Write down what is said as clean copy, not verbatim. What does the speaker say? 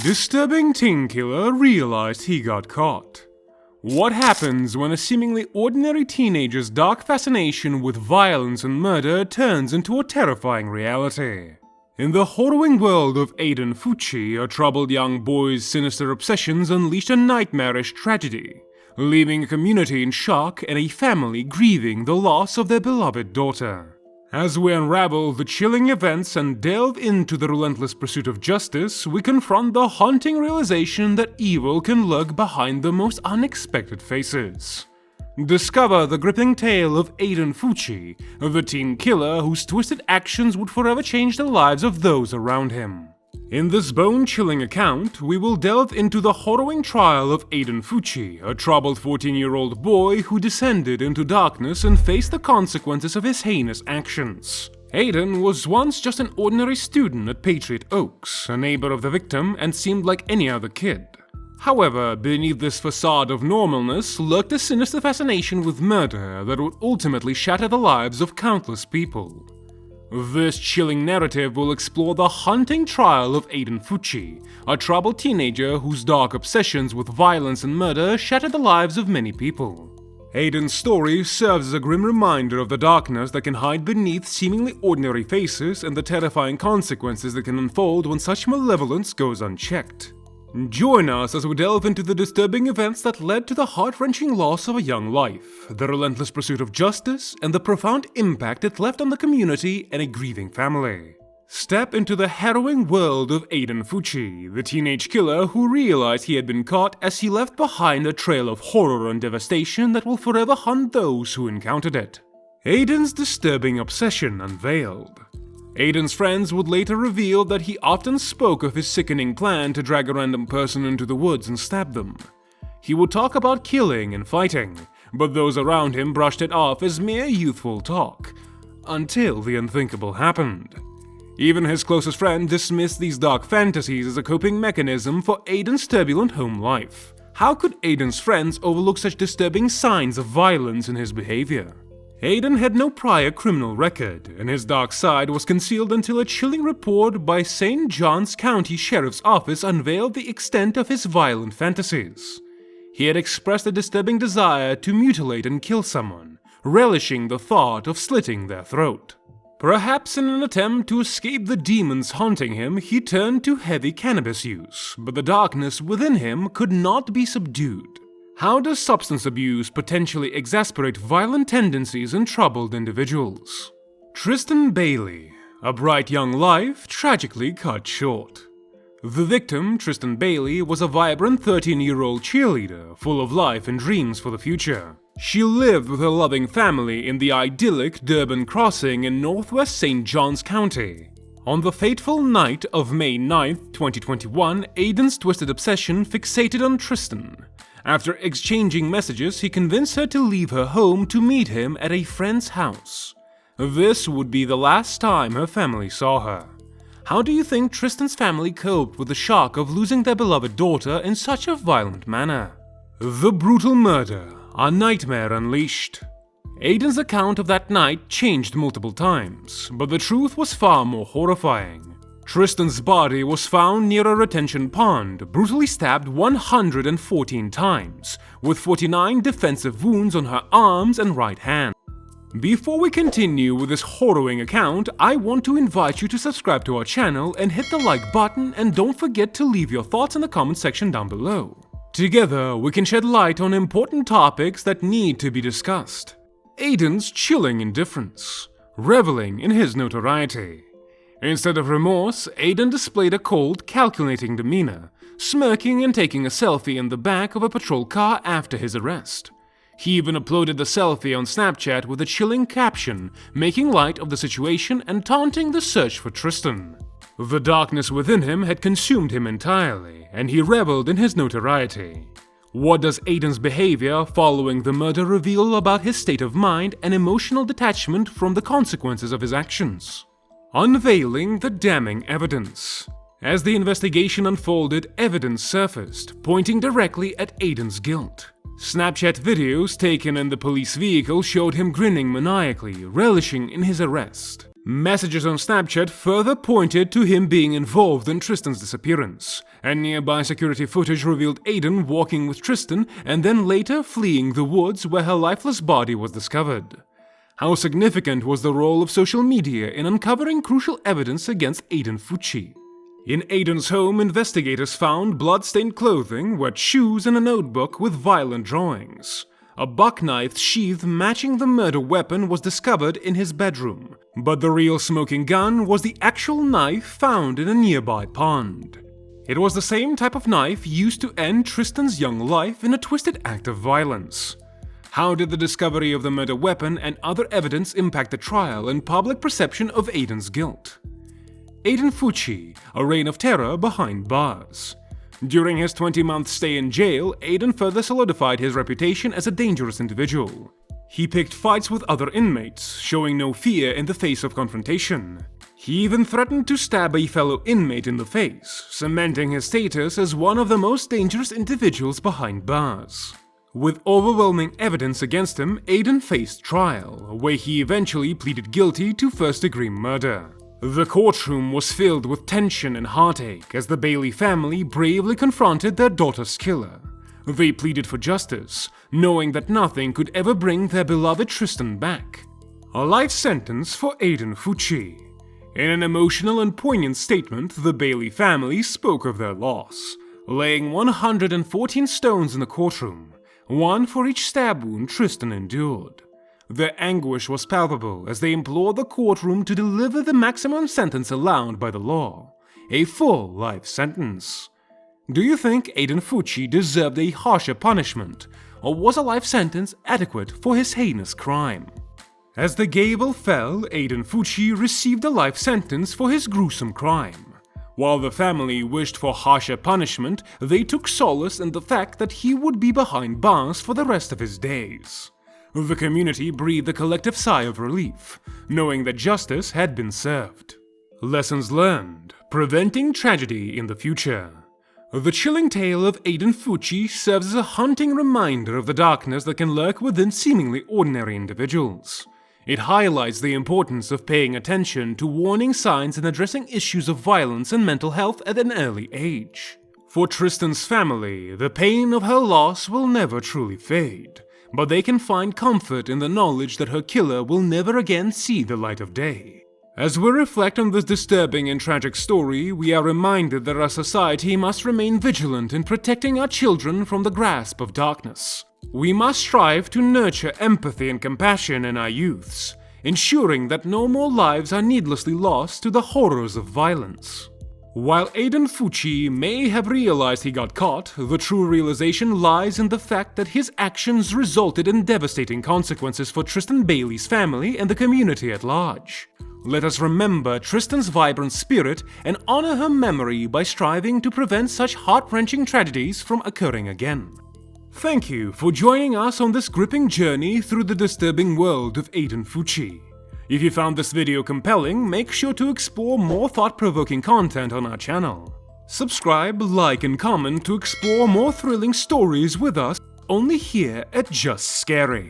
Disturbing teen killer realized he got caught. What happens when a seemingly ordinary teenager's dark fascination with violence and murder turns into a terrifying reality? In the harrowing world of Aiden Fucci, a troubled young boy's sinister obsessions unleashed a nightmarish tragedy, leaving a community in shock and a family grieving the loss of their beloved daughter. As we unravel the chilling events and delve into the relentless pursuit of justice, we confront the haunting realization that evil can lurk behind the most unexpected faces. Discover the gripping tale of Aiden Fucci, the teen killer whose twisted actions would forever change the lives of those around him. In this bone-chilling account, we will delve into the harrowing trial of Aiden Fucci, a troubled 14-year-old boy who descended into darkness and faced the consequences of his heinous actions. Aiden was once just an ordinary student at Patriot Oaks, a neighbor of the victim, and seemed like any other kid. However, beneath this facade of normalness lurked a sinister fascination with murder that would ultimately shatter the lives of countless people. This chilling narrative will explore the haunting trial of Aiden Fucci, a troubled teenager whose dark obsessions with violence and murder shattered the lives of many people. Aiden's story serves as a grim reminder of the darkness that can hide beneath seemingly ordinary faces and the terrifying consequences that can unfold when such malevolence goes unchecked. Join us as we delve into the disturbing events that led to the heart-wrenching loss of a young life, the relentless pursuit of justice, and the profound impact it left on the community and a grieving family. Step into the harrowing world of Aiden Fucci, the teenage killer who realized he had been caught as he left behind a trail of horror and devastation that will forever haunt those who encountered it. Aiden's disturbing obsession unveiled. Aiden's friends would later reveal that he often spoke of his sickening plan to drag a random person into the woods and stab them. He would talk about killing and fighting, but those around him brushed it off as mere youthful talk, until the unthinkable happened. Even his closest friend dismissed these dark fantasies as a coping mechanism for Aiden's turbulent home life. How could Aiden's friends overlook such disturbing signs of violence in his behavior? Aiden had no prior criminal record, and his dark side was concealed until a chilling report by St. Johns County Sheriff's Office unveiled the extent of his violent fantasies. He had expressed a disturbing desire to mutilate and kill someone, relishing the thought of slitting their throat. Perhaps in an attempt to escape the demons haunting him, he turned to heavy cannabis use, but the darkness within him could not be subdued. How does substance abuse potentially exasperate violent tendencies in troubled individuals? Tristan Bailey, a bright young life tragically cut short. The victim, Tristan Bailey, was a vibrant 13-year-old cheerleader, full of life and dreams for the future. She lived with her loving family in the idyllic Durban Crossing in northwest St. Johns County. On the fateful night of May 9th, 2021, Aiden's twisted obsession fixated on Tristan. After exchanging messages, he convinced her to leave her home to meet him at a friend's house. This would be the last time her family saw her. How do you think Tristan's family coped with the shock of losing their beloved daughter in such a violent manner? The brutal murder, a nightmare unleashed. Aiden's account of that night changed multiple times, but the truth was far more horrifying. Tristan's body was found near a retention pond, brutally stabbed 114 times, with 49 defensive wounds on her arms and right hand. Before we continue with this harrowing account, I want to invite you to subscribe to our channel and hit the like button, and don't forget to leave your thoughts in the comment section down below. Together, we can shed light on important topics that need to be discussed. Aiden's chilling indifference, reveling in his notoriety. Instead of remorse, Aiden displayed a cold, calculating demeanor, smirking and taking a selfie in the back of a patrol car after his arrest. He even uploaded the selfie on Snapchat with a chilling caption, making light of the situation and taunting the search for Tristan. The darkness within him had consumed him entirely, and he reveled in his notoriety. What does Aiden's behavior following the murder reveal about his state of mind and emotional detachment from the consequences of his actions? Unveiling the damning evidence. As the investigation unfolded, evidence surfaced, pointing directly at Aiden's guilt. Snapchat videos taken in the police vehicle showed him grinning maniacally, relishing in his arrest. Messages on Snapchat further pointed to him being involved in Tristan's disappearance, and nearby security footage revealed Aiden walking with Tristan and then later fleeing the woods where her lifeless body was discovered. How significant was the role of social media in uncovering crucial evidence against Aiden Fucci? In Aiden's home, investigators found blood-stained clothing, wet shoes, and a notebook with violent drawings. A buck knife sheath matching the murder weapon was discovered in his bedroom, but the real smoking gun was the actual knife found in a nearby pond. It was the same type of knife used to end Tristan's young life in a twisted act of violence. How did the discovery of the murder weapon and other evidence impact the trial and public perception of Aiden's guilt? Aiden Fucci, a reign of terror behind bars. During his 20-month stay in jail, Aiden further solidified his reputation as a dangerous individual. He picked fights with other inmates, showing no fear in the face of confrontation. He even threatened to stab a fellow inmate in the face, cementing his status as one of the most dangerous individuals behind bars. With overwhelming evidence against him, Aiden faced trial, where he eventually pleaded guilty to first-degree murder. The courtroom was filled with tension and heartache as the Bailey family bravely confronted their daughter's killer. They pleaded for justice, knowing that nothing could ever bring their beloved Tristan back. A life sentence for Aiden Fucci. In an emotional and poignant statement, the Bailey family spoke of their loss, laying 114 stones in the courtroom, one for each stab wound Tristan endured. Their anguish was palpable as they implored the courtroom to deliver the maximum sentence allowed by the law, a full life sentence. Do you think Aiden Fucci deserved a harsher punishment, or was a life sentence adequate for his heinous crime? As the gavel fell, Aiden Fucci received a life sentence for his gruesome crime. While the family wished for harsher punishment, they took solace in the fact that he would be behind bars for the rest of his days. The community breathed a collective sigh of relief, knowing that justice had been served. Lessons learned: preventing tragedy in the future. The chilling tale of Aiden Fucci serves as a haunting reminder of the darkness that can lurk within seemingly ordinary individuals. It highlights the importance of paying attention to warning signs and addressing issues of violence and mental health at an early age. For Tristan's family, the pain of her loss will never truly fade, but they can find comfort in the knowledge that her killer will never again see the light of day. As we reflect on this disturbing and tragic story, we are reminded that our society must remain vigilant in protecting our children from the grasp of darkness. We must strive to nurture empathy and compassion in our youths, ensuring that no more lives are needlessly lost to the horrors of violence. While Aiden Fucci may have realized he got caught, the true realization lies in the fact that his actions resulted in devastating consequences for Tristan Bailey's family and the community at large. Let us remember Tristan's vibrant spirit and honor her memory by striving to prevent such heart-wrenching tragedies from occurring again. Thank you for joining us on this gripping journey through the disturbing world of Aiden Fucci. If you found this video compelling, make sure to explore more thought-provoking content on our channel. Subscribe, like, and comment to explore more thrilling stories with us only here at Just Scary.